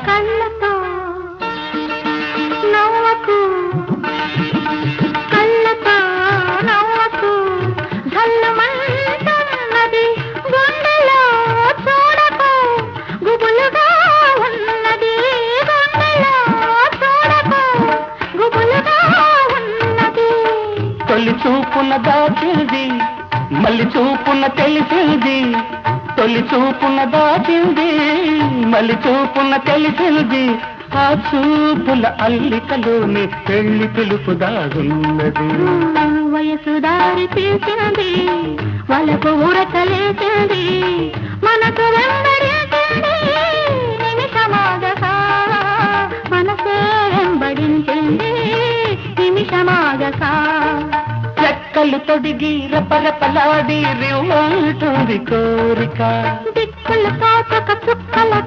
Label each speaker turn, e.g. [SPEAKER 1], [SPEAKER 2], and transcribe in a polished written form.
[SPEAKER 1] కళ్ళతో నవ్వకు కళ్ళతో నవ్వకు ధల్లుమంటున్నది గుండెలో చూడకు గుబులుగా ఉన్నది గుండెలో చూడకు గుబులుగా ఉన్నది
[SPEAKER 2] తొలి చూపున దాచింది మళ్ళీ చూపున తెలిసింది తొలి చూపున దాచింది మళ్ళీ చూపున తెలిసింది ఆ చూపుల అల్లికలోని పెళ్లి పిలుపు దాగున్నది
[SPEAKER 1] వయసు దారి తీసింది వాళ్ళకు ఊరకలేసింది మనకు వెంబడించింది నిమిషమాగగా మనసే వెంబడించింది నిమిషమాగగా
[SPEAKER 2] రెక్కలు తొడిగి రపరపలాడి రివ్వంటుంది కోరిక
[SPEAKER 1] దిక్కులు తాకక చుక్కల